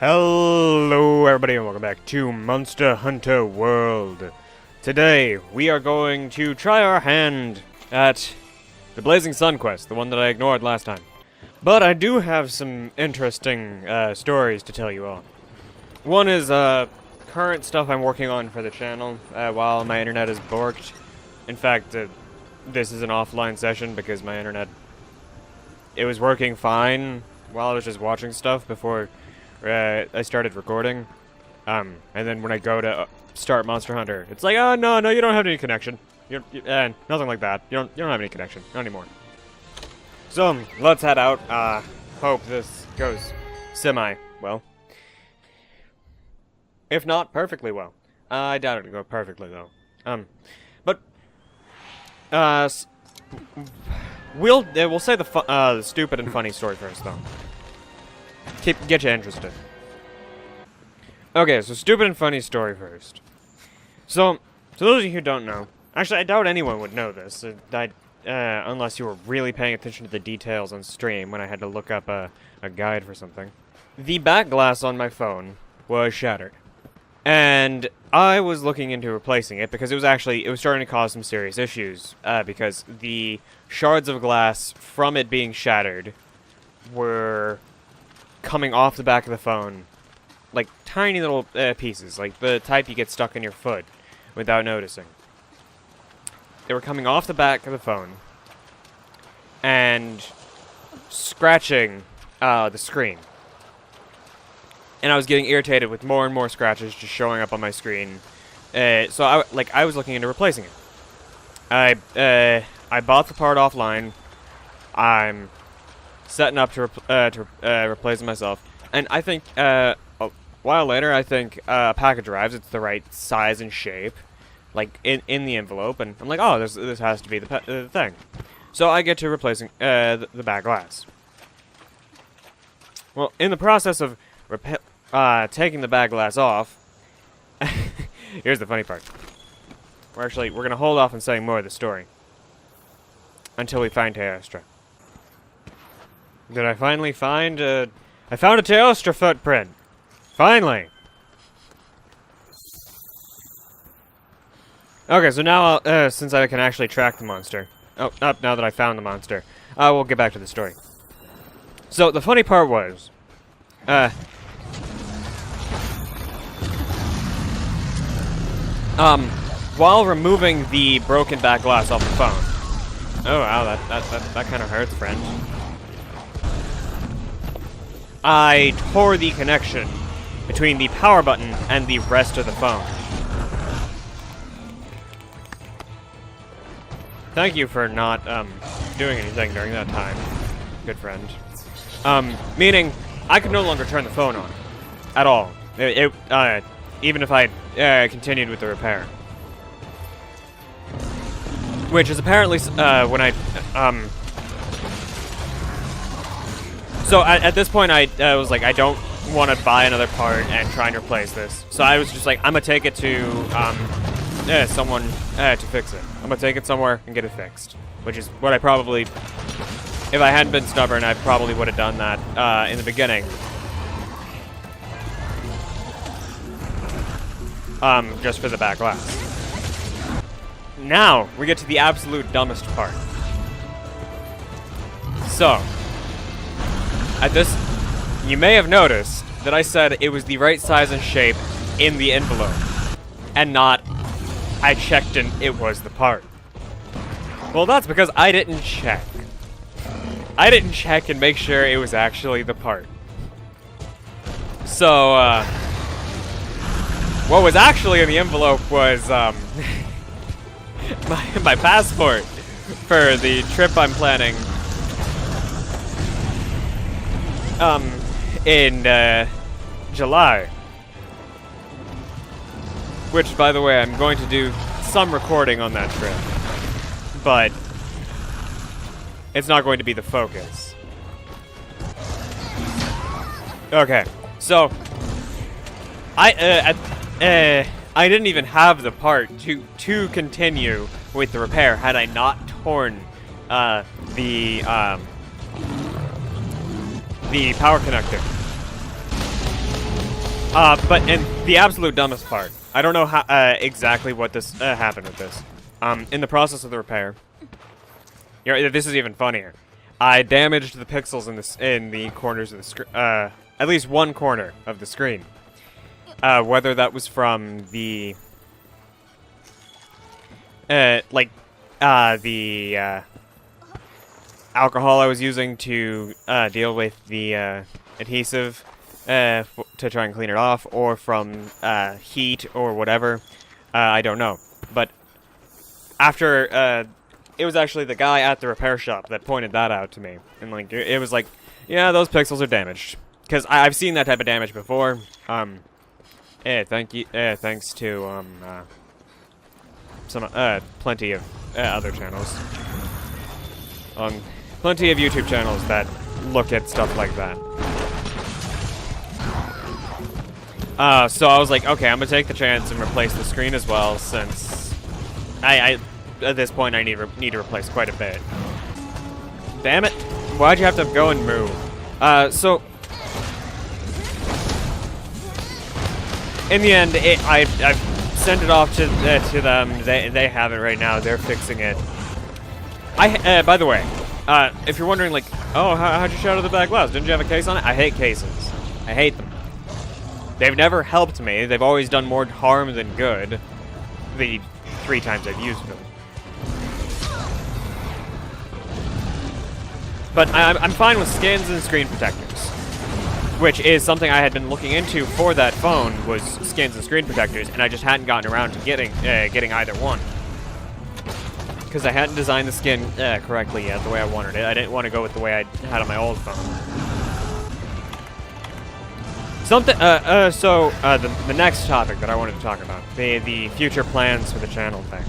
Hello everybody and welcome back to Monster Hunter World. Today we are going to try our hand at the Blazing Sun quest, the one that I ignored last time. But I do have some interesting stories to tell you all. One is current stuff I'm working on for the channel while my internet is borked. In fact, this is an offline session because my internet, it was working fine while I was just watching stuff before I started recording, and then when I go to start Monster Hunter, it's like, oh no, you don't have any connection. Nothing like that. You don't have any connection, not anymore. So let's head out. Hope this goes semi-well. If not perfectly well, I doubt it'll go perfectly though. We'll say the stupid and funny story first though. Get you interested. Okay, so stupid and funny story first. So, to those of you who don't know, actually I doubt anyone would know this, unless you were really paying attention to the details on stream when I had to look up a guide for something. The back glass on my phone was shattered. And I was looking into replacing it because it was starting to cause some serious issues, because the shards of glass from it being shattered were coming off the back of the phone, like tiny little pieces, like the type you get stuck in your foot without noticing. They were coming off the back of the phone and scratching the screen. And I was getting irritated with more and more scratches just showing up on my screen. So I was looking into replacing it. I bought the part offline. I'm setting up to replace it myself, and I think a while later, I think a package arrives. It's the right size and shape, like in the envelope, and I'm like, oh, this has to be the thing. So I get to replacing the back glass. Well, in the process of taking the back glass off, here's the funny part. We're gonna hold off on saying more of the story until we find Teostra. Did I finally find I found a Teostra footprint! Finally! Okay, so now, since I can actually track the monster... now that I found the monster, we'll get back to the story. So, the funny part was... while removing the broken back glass off the phone... Oh wow, that kind of hurts, friend. I tore the connection between the power button and the rest of the phone. Thank you for not doing anything during that time, good friend. Meaning I could no longer turn the phone on at all. Even if I continued with the repair, which is apparently when I So at this point, I was like, I don't want to buy another part and try and replace this. So I was just like, I'm gonna take it to someone to fix it. I'm gonna take it somewhere and get it fixed, which is what I probably, if I hadn't been stubborn, I probably would have done that in the beginning. Just for the back glass. Now we get to the absolute dumbest part. So. At this, you may have noticed that I said it was the right size and shape in the envelope, and not, I checked and it was the part. Well, that's because I didn't check. I didn't check and make sure it was actually the part. So, what was actually in the envelope was, my passport for the trip I'm planning. In July. Which, by the way, I'm going to do some recording on that trip. But it's not going to be the focus. Okay, so I didn't even have the part to continue with the repair had I not torn the power connector. And the absolute dumbest part, I don't know how exactly what this happened with this. In the process of the repair, this is even funnier. I damaged the pixels in the corners of the screen, at least one corner of the screen. Whether that was from the alcohol I was using to deal with the adhesive to try and clean it off, or from heat or whatever, I don't know. But after it was actually the guy at the repair shop that pointed that out to me, and like it was like, yeah, those pixels are damaged, because I've seen that type of damage before. Thanks to some plenty of other channels, plenty of YouTube channels that look at stuff like that. So I was like, okay, I'm gonna take the chance and replace the screen as well, since I at this point I need to replace quite a bit. Damn it! Why'd you have to go and move? So in the end, I've sent it off to them. They have it right now. They're fixing it. By the way, if you're wondering, like, oh, how'd you shatter the back glass? Didn't you have a case on it? I hate cases. I hate them. They've never helped me. They've always done more harm than good. The 3 times I've used them. But I'm fine with skins and screen protectors, which is something I had been looking into for that phone, was skins and screen protectors, and I just hadn't gotten around to getting either one. Because I hadn't designed the skin correctly yet, the way I wanted it. I didn't want to go with the way I had on my old phone. The next topic that I wanted to talk about, the future plans for the channel thing.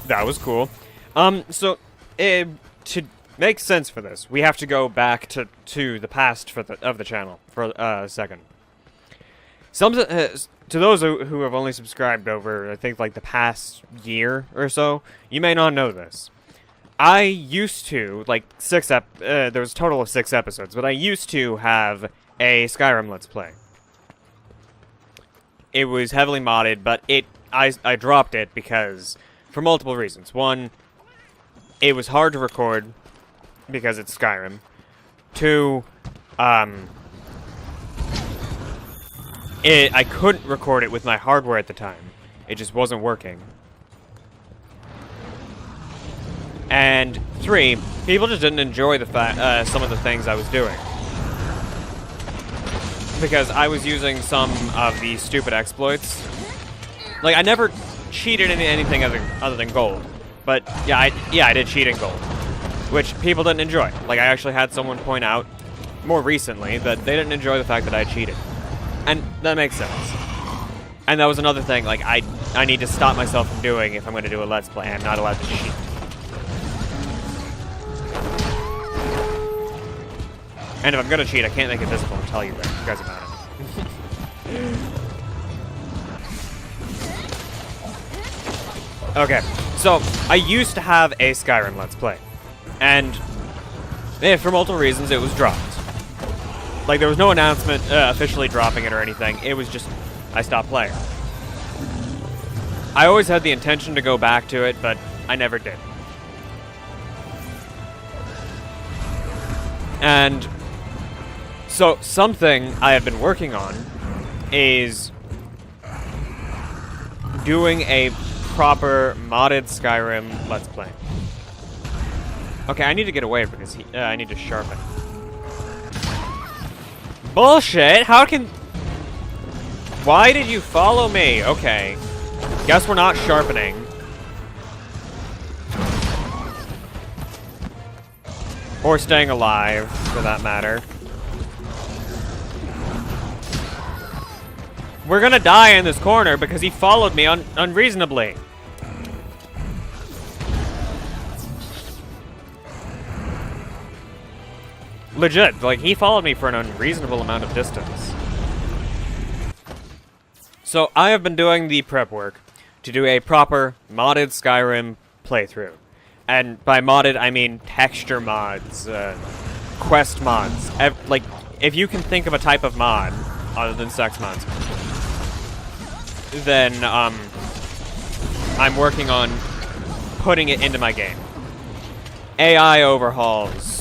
That was cool. To make sense for this, we have to go back to the past of the channel for a second. To those who have only subscribed over, I think, like the past year or so, you may not know this. I used to, like, there was a total of 6 episodes, but I used to have a Skyrim Let's Play. It was heavily modded, but I dropped it because, for multiple reasons. One, it was hard to record because it's Skyrim. 2, I couldn't record it with my hardware at the time. It just wasn't working. And 3, people just didn't enjoy some of the things I was doing. Because I was using some of the stupid exploits. Like, I never cheated in anything other than gold. But, yeah, I did cheat in gold. Which people didn't enjoy. Like, I actually had someone point out, more recently, that they didn't enjoy the fact that I cheated. And that makes sense. And that was another thing, like, I need to stop myself from doing if I'm going to do a Let's Play. I'm not allowed to cheat. And if I'm going to cheat, I can't make it visible and tell you guys about it. Okay, so I used to have a Skyrim Let's Play. And for multiple reasons, it was dropped. Like, there was no announcement officially dropping it or anything. It was just, I stopped playing. I always had the intention to go back to it, but I never did. And so, something I have been working on is doing a proper modded Skyrim Let's Play. Okay, I need to get away because I need to sharpen. Bullshit! How can... Why did you follow me? Okay. Guess we're not sharpening. Or staying alive, for that matter. We're gonna die in this corner because he followed me unreasonably. Legit, like, he followed me for an unreasonable amount of distance. So, I have been doing the prep work to do a proper modded Skyrim playthrough. And by modded, I mean texture mods, quest mods. Like, if you can think of a type of mod, other than sex mods, then, I'm working on putting it into my game. AI overhauls.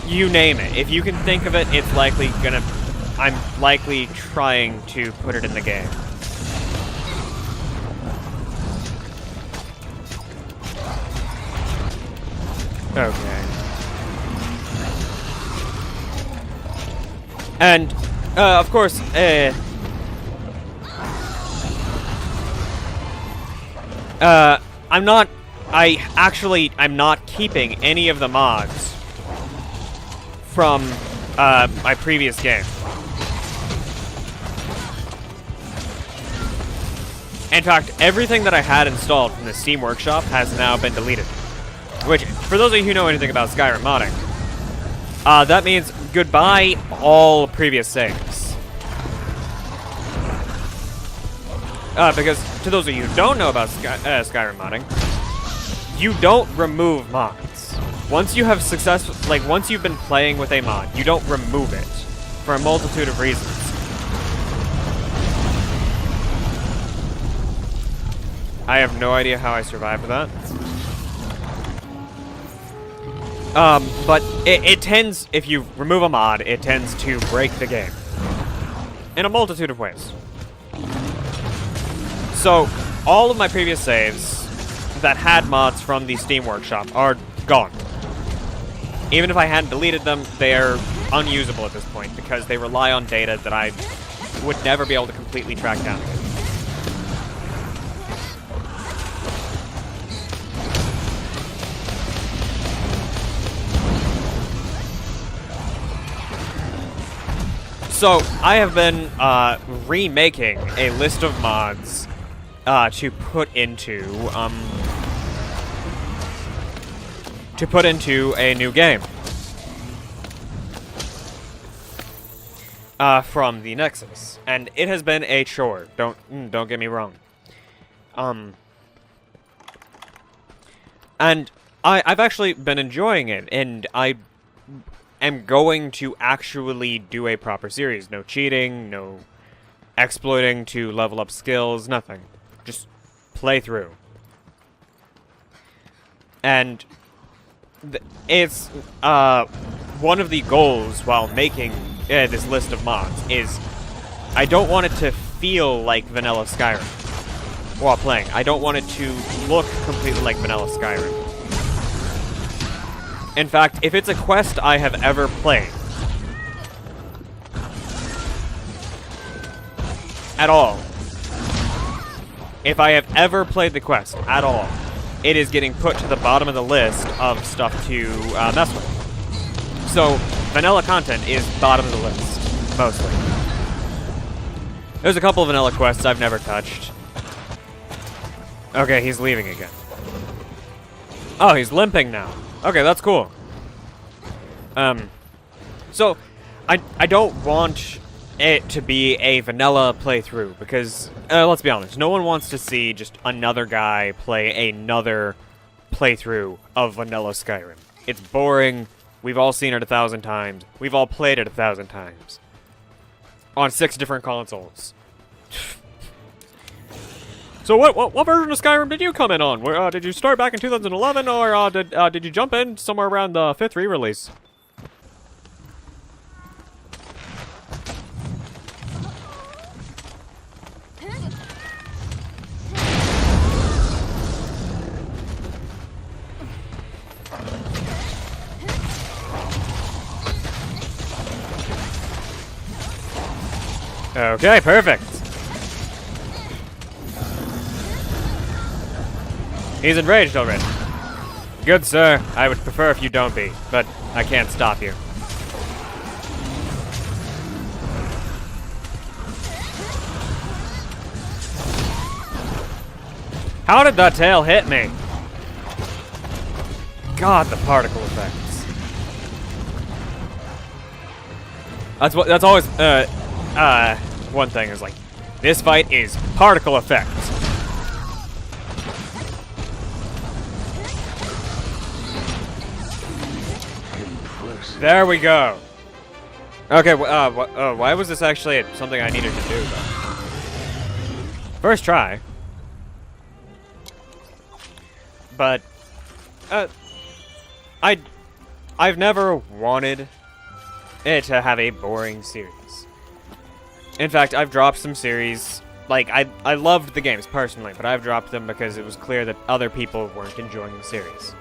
You name it. If you can think of it, it's likely gonna... I'm likely trying to put it in the game. Okay. And, of course, I'm not keeping any of the mods from, my previous game. In fact, everything that I had installed from the Steam Workshop has now been deleted. Which, for those of you who know anything about Skyrim modding, that means goodbye all previous saves. Because, to those of you who don't know about Skyrim modding, you don't remove mods. Once you have once you've been playing with a mod, you don't remove it. For a multitude of reasons. I have no idea how I survived that. But it tends, if you remove a mod, it tends to break the game. In a multitude of ways. So, all of my previous saves that had mods from the Steam Workshop are gone. Even if I hadn't deleted them, they're unusable at this point, because they rely on data that I would never be able to completely track down again. So, I have been remaking a list of mods to put into a new game from the Nexus, and it has been a chore. Don't get me wrong. And I've actually been enjoying it, and I am going to actually do a proper series. No cheating, no exploiting to level up skills, nothing. Just play through. And it's one of the goals while making this list of mods is I don't want it to feel like vanilla Skyrim while playing. I don't want it to look completely like vanilla Skyrim. In fact, if it's a quest I have ever played at all, if I have ever played the quest at all, it is getting put to the bottom of the list of stuff to mess with. So, vanilla content is bottom of the list, mostly. There's a couple of vanilla quests I've never touched. Okay, he's leaving again. Oh, he's limping now. Okay, that's cool. So, I don't want it to be a vanilla playthrough, because, let's be honest, no one wants to see just another guy play another playthrough of vanilla Skyrim. It's boring, we've all seen it 1,000 times, we've all played it 1,000 times. On 6 different consoles. So what version of Skyrim did you come in on? Where, did you start back in 2011, or did you jump in somewhere around the 5th re-release? Okay, perfect. He's enraged already. Good, sir. I would prefer if you don't be, but I can't stop you. How did that tail hit me? God, the particle effects. That's always one thing is like, this fight is particle effect. There we go. Okay, why was this actually something I needed to do, though? First try. But, I've never wanted it to have a boring series. In fact, I've dropped some series. Like, I loved the games, personally, but I've dropped them because it was clear that other people weren't enjoying the series.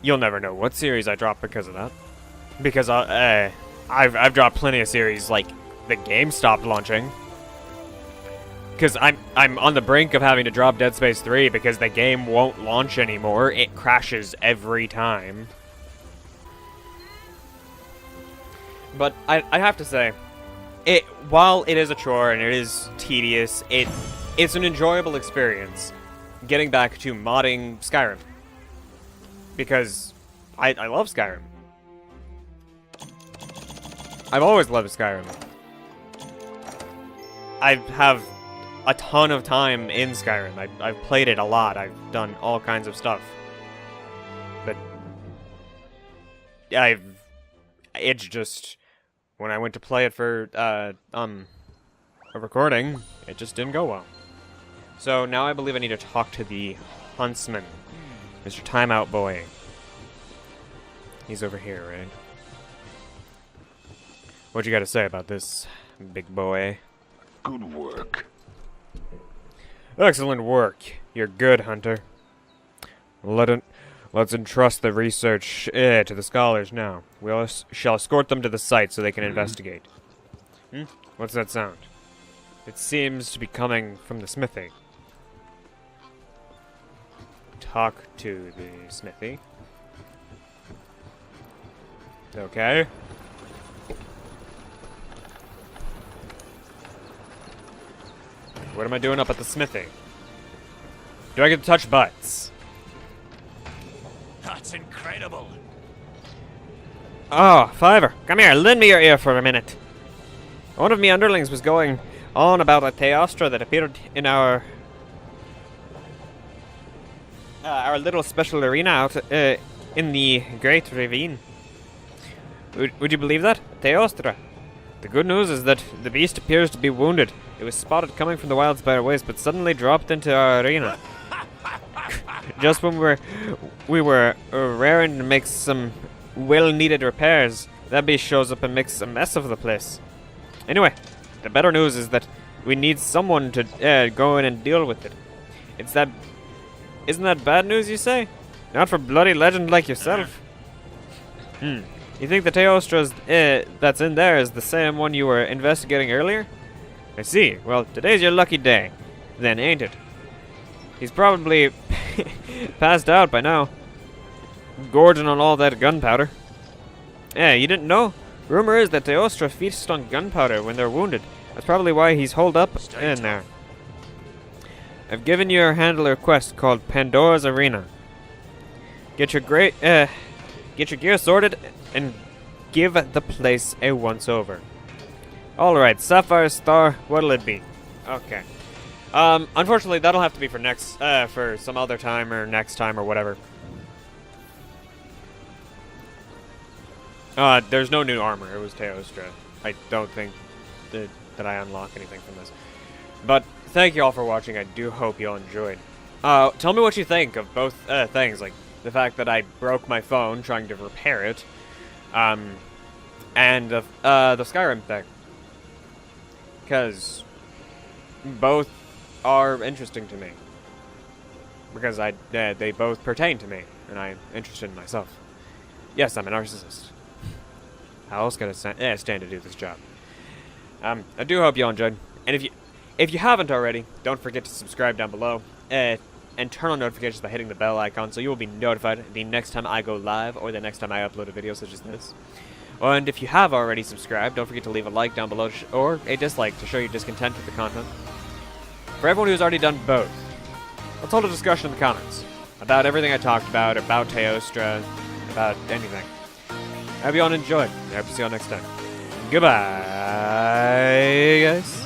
You'll never know what series I dropped because of that. Because I've dropped plenty of series, like the game stopped launching. Because I'm on the brink of having to drop Dead Space 3 because the game won't launch anymore. It crashes every time. But I have to say, while it is a chore and it is tedious, it's an enjoyable experience getting back to modding Skyrim. Because I love Skyrim. I've always loved Skyrim. I have a ton of time in Skyrim. I've played it a lot. I've done all kinds of stuff. But it's just when I went to play it for a recording, it just didn't go well. So now I believe I need to talk to the huntsman. Mr. Timeout Boy. He's over here, right? What you got to say about this, big boy? Good work. Excellent work. You're good, Hunter. Let's entrust the research to the scholars now. We shall escort them to the site so they can investigate. What's that sound? It seems to be coming from the smithy. Talk to the smithy. Okay. What am I doing up at the smithy? Do I get to touch butts? That's incredible. Oh, Fiver, come here, lend me your ear for a minute. One of me underlings was going on about a Theostra that appeared in our little special arena out in the Great Ravine. Would you believe that? Theostra. The good news is that the beast appears to be wounded. It was spotted coming from the Wildspire Waste, but suddenly dropped into our arena. Just when we were raring to make some well-needed repairs, that beast shows up and makes a mess of the place. Anyway, the better news is that we need someone to go in and deal with it. Isn't that bad news, you say? Not for bloody legend like yourself. You think the Teostra that's in there is the same one you were investigating earlier? I see. Well, today's your lucky day. Then, ain't it? He's probably passed out by now. Gorging on all that gunpowder. Yeah, you didn't know? Rumor is that Teostra feast on gunpowder when they're wounded. That's probably why he's holed up in there. I've given your handler a quest called Pandora's Arena. Get your gear sorted and give the place a once-over. Alright, Sapphire Star, what'll it be? Okay. Unfortunately, that'll have to be for for some other time or next time or whatever. There's no new armor. It was Teostra. I don't think that I unlock anything from this. But thank you all for watching. I do hope you all enjoyed. Tell me what you think of both things, like the fact that I broke my phone trying to repair it, and the Skyrim thing. Because both are interesting to me. Because they both pertain to me, and I'm interested in myself. Yes, I'm a narcissist. How else can I stand to do this job? I do hope you all enjoyed. And if you haven't already, don't forget to subscribe down below. And turn on notifications by hitting the bell icon so you will be notified the next time I go live or the next time I upload a video such as this. And if you have already subscribed, don't forget to leave a like down below or a dislike to show your discontent with the content. For everyone who's already done both, let's hold a discussion in the comments. about everything I talked about Teostra, about anything. I hope you all enjoyed. I hope to see you all next time. Goodbye, guys.